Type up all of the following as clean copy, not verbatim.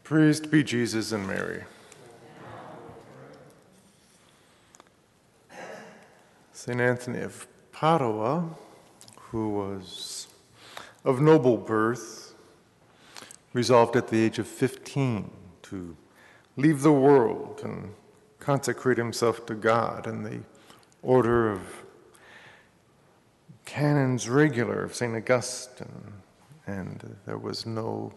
Praised be Jesus and Mary. St Anthony of Padua, who was of noble birth, resolved at the age of 15 to leave the world and consecrate himself to God in the order of canons regular of St. Augustine, and there was no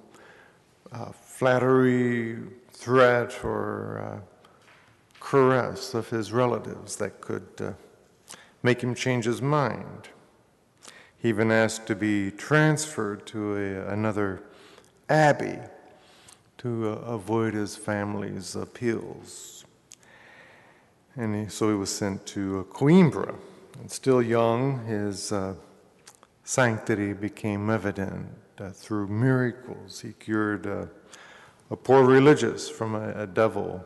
flattery, threat, or caress of his relatives that could make him change his mind. He even asked to be transferred to another abbey to avoid his family's appeals. And so he was sent to Coimbra. And still young, his sanctity became evident through miracles. He cured a poor religious from a devil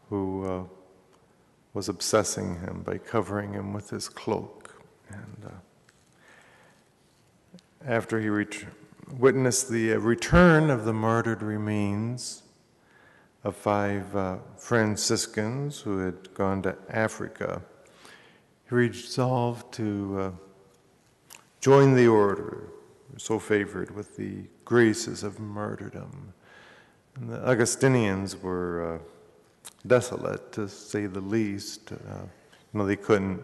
who was obsessing him by covering him with his cloak. And after he witnessed the return of the martyred remains of 5 Franciscans who had gone to Africa, he resolved to join the order, so favored with the graces of martyrdom. And the Augustinians were desolate, to say the least. They couldn't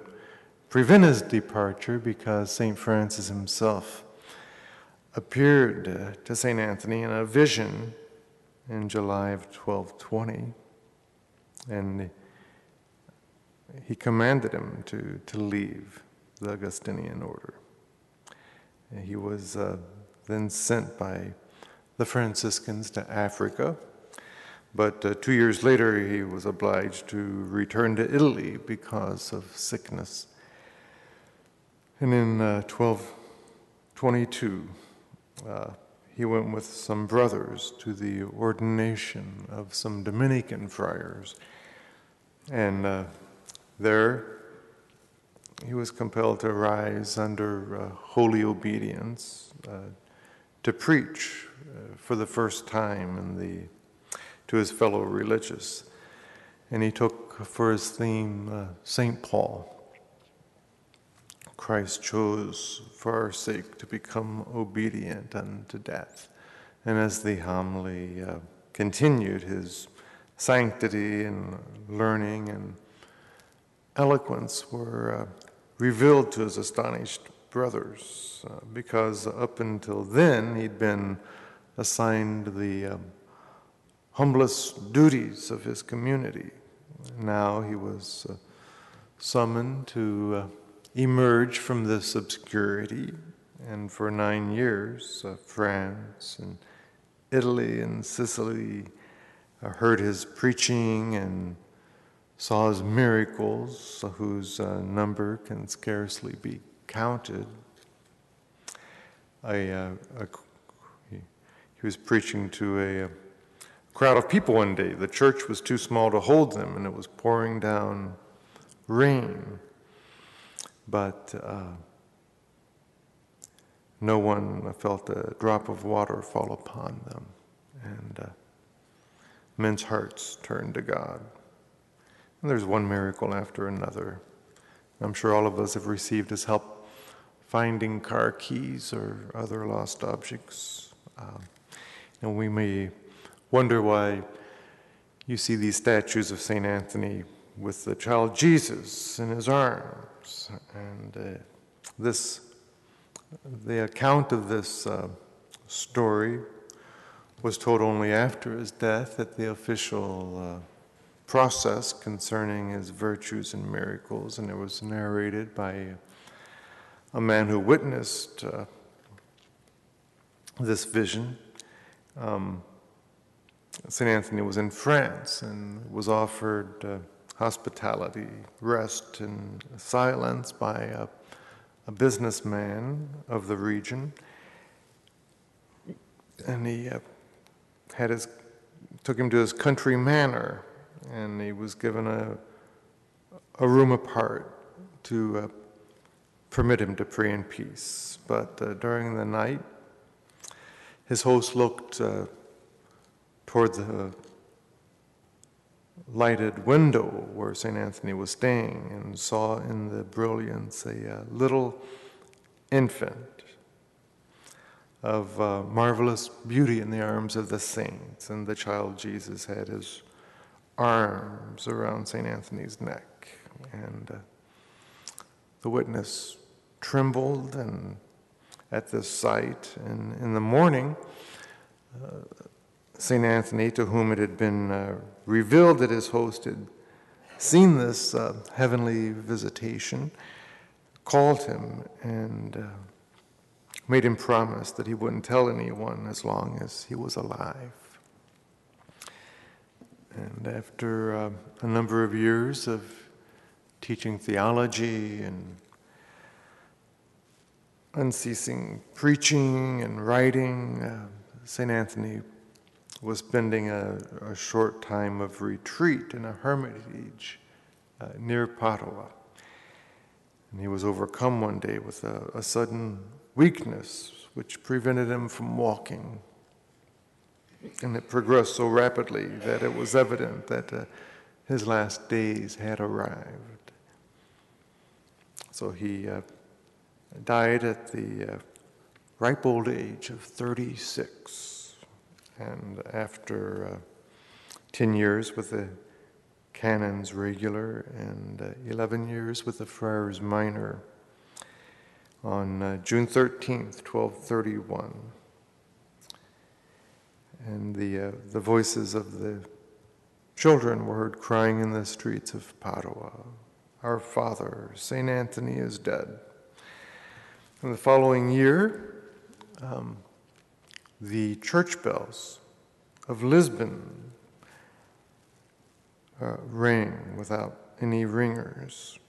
prevent his departure because St. Francis himself appeared to St. Anthony in a vision in July of 1220, and he commanded him to leave the Augustinian order. He was then sent by the Franciscans to Africa, but 2 years later he was obliged to return to Italy because of sickness. And in 1222, he went with some brothers to the ordination of some Dominican friars, and there he was compelled to rise under holy obedience to preach for the first time to his fellow religious. And he took for his theme St. Paul. Christ chose for our sake to become obedient unto death. And as the homily continued, his sanctity and learning and eloquence were revealed to his astonished brothers, because up until then he'd been assigned the humblest duties of his community. Now he was summoned to emerge from this obscurity, and for 9 years France and Italy and Sicily heard his preaching and saw his miracles, whose number can scarcely be counted. He was preaching to a crowd of people one day. The church was too small to hold them, and it was pouring down rain. But no one felt a drop of water fall upon them, and men's hearts turned to God. And there's one miracle after another. I'm sure all of us have received his help finding car keys or other lost objects. And we may wonder why you see these statues of St. Anthony with the child Jesus in his arms. And the account of this story was told only after his death at the official process concerning his virtues and miracles, and it was narrated by a man who witnessed this vision. St. Anthony was in France and was offered hospitality, rest, and silence by a businessman of the region, and he took him to his country manor, and he was given a room apart to permit him to pray in peace. But during the night, his host looked toward the lighted window where St. Anthony was staying and saw in the brilliance a little infant of marvelous beauty in the arms of the saints. And the child Jesus had his arms around St. Anthony's neck. And the witness trembled and at this sight. And in the morning, St. Anthony, to whom it had been revealed that his host had seen this heavenly visitation, called him and made him promise that he wouldn't tell anyone as long as he was alive. And after a number of years of teaching theology and unceasing preaching and writing, St. Anthony was spending a short time of retreat in a hermitage near Padua. And he was overcome one day with a sudden weakness which prevented him from walking. And it progressed so rapidly that it was evident that his last days had arrived. So he died at the ripe old age of 36. And after 10 years with the canons regular and 11 years with the friars minor, on June 13th, 1231. And the voices of the children were heard crying in the streets of Padua, "Our Father, St. Anthony is dead." And the following year, the church bells of Lisbon rang without any ringers,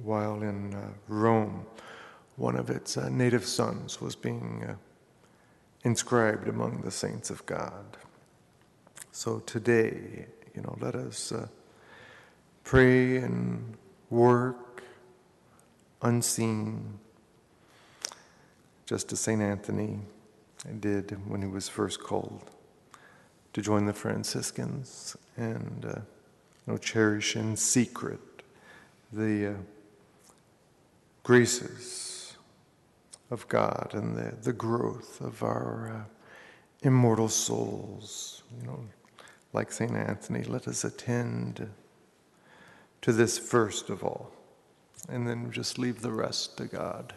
while in Rome, one of its native sons was being inscribed among the saints of God. So today, let us pray and work unseen, just as St. Anthony did when he was first called to join the Franciscans and cherish in secret the graces of God and the growth of our immortal souls. Like St. Anthony, let us attend to this first of all, and then just leave the rest to God.